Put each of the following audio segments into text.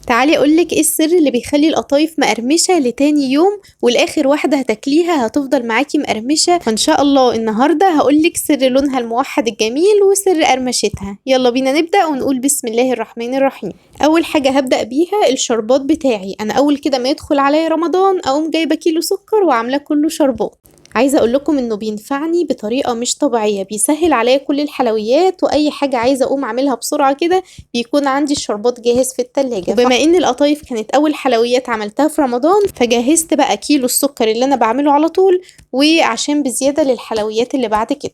تعالي اقولك ايه السر اللي بيخلي القطايف مقرمشة لتاني يوم، والاخر واحدة هتاكليها هتفضل معاكي مقرمشة. فان شاء الله النهاردة هقولك سر لونها الموحد الجميل وسر قرمشتها. يلا بينا نبدأ ونقول بسم الله الرحمن الرحيم. اول حاجة هبدأ بيها الشربات بتاعي. انا اول كده ما يدخل عليا رمضان اقوم جايبة كيلو سكر وعاملاه كله شربات. عايزه اقول لكم انه بينفعني بطريقه مش طبيعيه، بيسهل عليا كل الحلويات واي حاجه عايزه اقوم اعملها بسرعه كده بيكون عندي الشربات جاهز في التلاجة. وبما ان القطايف كانت اول حلويات عملتها في رمضان فجهزت بقى كيلو السكر اللي انا بعمله على طول، وعشان بزياده للحلويات اللي بعد كده.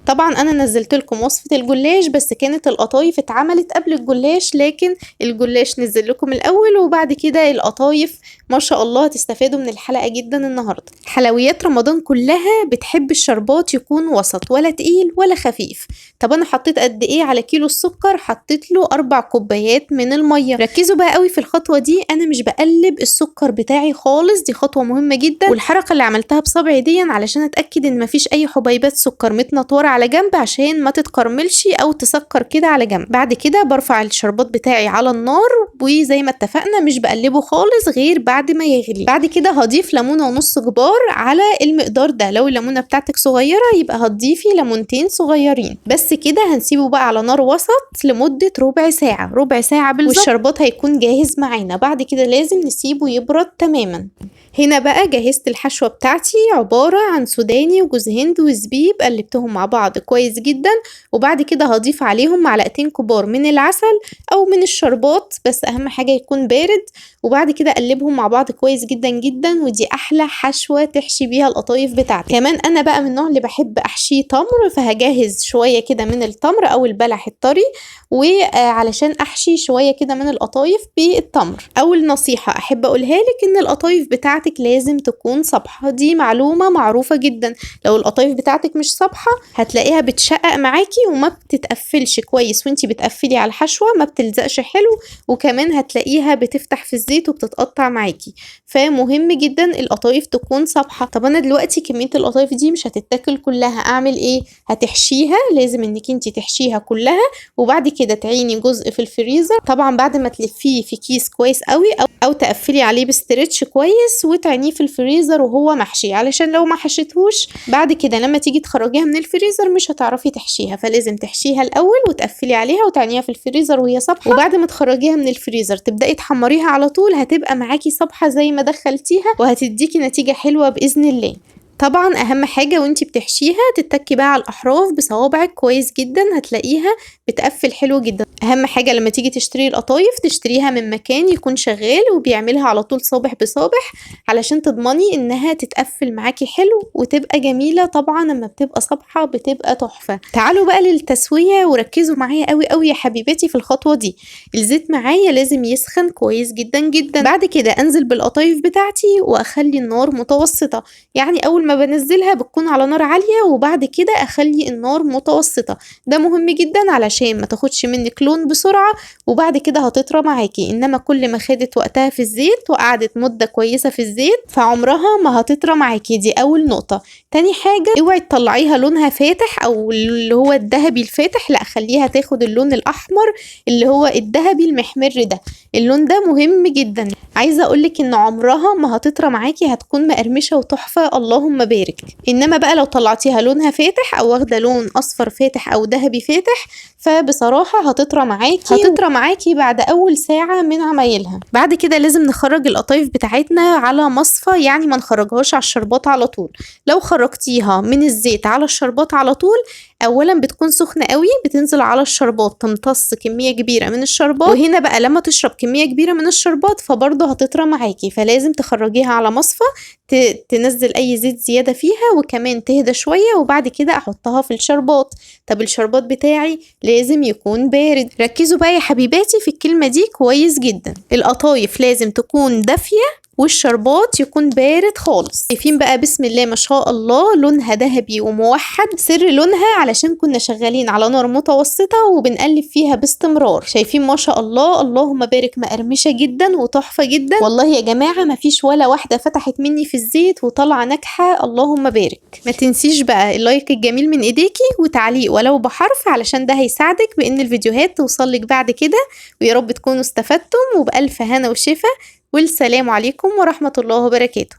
طبعا انا نزلت لكم وصفة الجلاش، بس كانت القطايف اتعملت قبل الجلاش، لكن الجلاش نزل لكم الاول وبعد كده القطايف. ما شاء الله هتستفادوا من الحلقة جدا النهاردة. حلويات رمضان كلها بتحب الشربات يكون وسط، ولا تقيل ولا خفيف. طب انا حطيت قد ايه على كيلو السكر؟ حطيت له 4 كوبايات من المية. ركزوا بقى قوي في الخطوة دي، انا مش بقلب السكر بتاعي خالص، دي خطوة مهمة جدا. والحركة اللي عملتها بصبعي دي علشان اتأكد ان مفيش اي حبيبات سكر متنطورة على جنب عشان ما تتكرملش او تسكر كده على جنب. بعد كده برفع الشربات بتاعي على النار، وزي ما اتفقنا مش بقلبه خالص غير بعد ما يغلي. بعد كده هضيف ليمونه ونص كبار على المقدار ده. لو الليمونه بتاعتك صغيره يبقى هتضيفي ليمونتين صغيرين بس كده. هنسيبه بقى على نار وسط لمده ربع ساعه، ربع ساعه بالظبط، والشربات هيكون جاهز معانا. بعد كده لازم نسيبه يبرد تماما. هنا بقى جهزت الحشوة بتاعتي، عبارة عن سوداني وجوز هند وزبيب، قلبتهم مع بعض كويس جدا. وبعد كده هضيف عليهم معلقتين كبار من العسل او من الشربات، بس اهم حاجة يكون بارد. وبعد كده اقلبهم مع بعض كويس جدا جدا، ودي احلى حشوة تحشي بيها القطايف بتاعتي. كمان انا بقى من النوع اللي بحب احشيه تمر، فهجهز شوية كده من التمر او البلح الطري، وعلشان احشي شوية كده من القطايف بالتمر. اول نصيحة احب اقولها لك ان القطايف بتاعتك لازم تكون صبحة، دي معلومة معروفة جدا. لو القطايف بتاعتك مش صبحة هتلاقيها بتشقق معاكي وما بتتقفلش كويس، وانتي بتقفلي على الحشوة ما بتلزقش حلو، وكمان هتلاقيها بتفتح في الزيت وبتتقطع معاكي. فمهم جدا القطايف تكون صبحة. طب انا دلوقتي كمية القطايف دي مش هتتاكل كلها، اعمل ايه؟ هتحشيها، لازم انك انتي تحشيها كلها، وبعد كده تعيني جزء في الفريزر. طبعا بعد ما تلفيه في كيس كويس قوي او تقفلي عليه بستريتش كويس وتعينيه في الفريزر وهو محشي، علشان لو ما حشيتهوش بعد كده لما تيجي تخرجيها من الفريزر مش هتعرفي تحشيها. فلازم تحشيها الاول وتقفلي عليها وتعينيها في الفريزر وهي صبحه، وبعد ما تخرجيها من الفريزر تبداي تحمريها على طول، هتبقى معاكي صبحه زي ما دخلتيها وهتديكي نتيجه حلوه باذن الله. طبعا اهم حاجه وانتي بتحشيها تتكي بقى على الاحراف بصوابعك كويس جدا، هتلاقيها بتقفل حلو جدا. اهم حاجه لما تيجي تشتري القطايف تشتريها من مكان يكون شغال وبيعملها على طول صابح بصابح، علشان تضمني انها تتقفل معاكي حلو وتبقى جميله. طبعا لما بتبقى صبحه بتبقى تحفه. تعالوا بقى للتسويه وركزوا معايا قوي قوي يا حبيباتي في الخطوه دي. الزيت معايا لازم يسخن كويس جدا جدا. بعد كده انزل بالقطايف بتاعتي واخلي النار متوسطه، يعني اول ما بنزلها بتكون على نار عاليه، وبعد كده اخلي النار متوسطه. ده مهم جدا علشان ما تاخدش منك لون بسرعه وبعد كده هتطرى معاكي. انما كل ما خدت وقتها في الزيت وقعدت مده كويسه في الزيت فعمرها ما هتطرى معاكي. دي اول نقطه. تاني حاجه اوعي تطلعيها لونها فاتح او اللي هو الذهبي الفاتح، لا خليها تاخد اللون الاحمر اللي هو الذهبي المحمر ده. اللون ده مهم جدا. عايزه اقولك ان عمرها ما هتطرى معاكي، هتكون مقرمشه وتحفه اللهم بارك. انما بقى لو طلعتيها لونها فاتح او واخده لون اصفر فاتح او ذهبي فاتح فبصراحه هتطرى معاكي بعد اول ساعه من عمايلها. بعد كده لازم نخرج القطايف بتاعتنا على مصفى، يعني ما نخرجهاش على الشربات على طول. لو خرجتيها من الزيت على الشربات على طول اولا بتكون سخنه قوي، بتنزل على الشربات تمتص كميه كبيره من الشربات، وهنا بقى لما تشرب كميه كبيره من الشربات فبرضه هتطرى معاكي. فلازم تخرجيها على مصفى تنزل اي زيت زياده فيها وكمان تهدى شويه، وبعد كده احطها في الشربات. طب الشربات بتاعي لازم يكون بارد. ركزوا بقى يا حبيباتي في الكلمه دي كويس جدا. القطايف لازم تكون دافيه والشربات يكون بارد خالص. شايفين بقى بسم الله ما شاء الله لونها ذهبي وموحد. سر لونها علشان كنا شغالين على نار متوسطة وبنقلب فيها باستمرار. شايفين ما شاء الله اللهم بارك مقرمشة جدا وتحفة جدا والله يا جماعة. ما فيش ولا واحدة فتحت مني في الزيت وطالعة ناجحة اللهم بارك. ما تنسيش بقى اللايك الجميل من ايديكي وتعليق ولو بحرف علشان ده هيساعدك بان الفيديوهات توصلك بعد كده. ويا رب تكونوا استفدتم وبألف هنا وشفا. والسلام عليكم ورحمة الله وبركاته.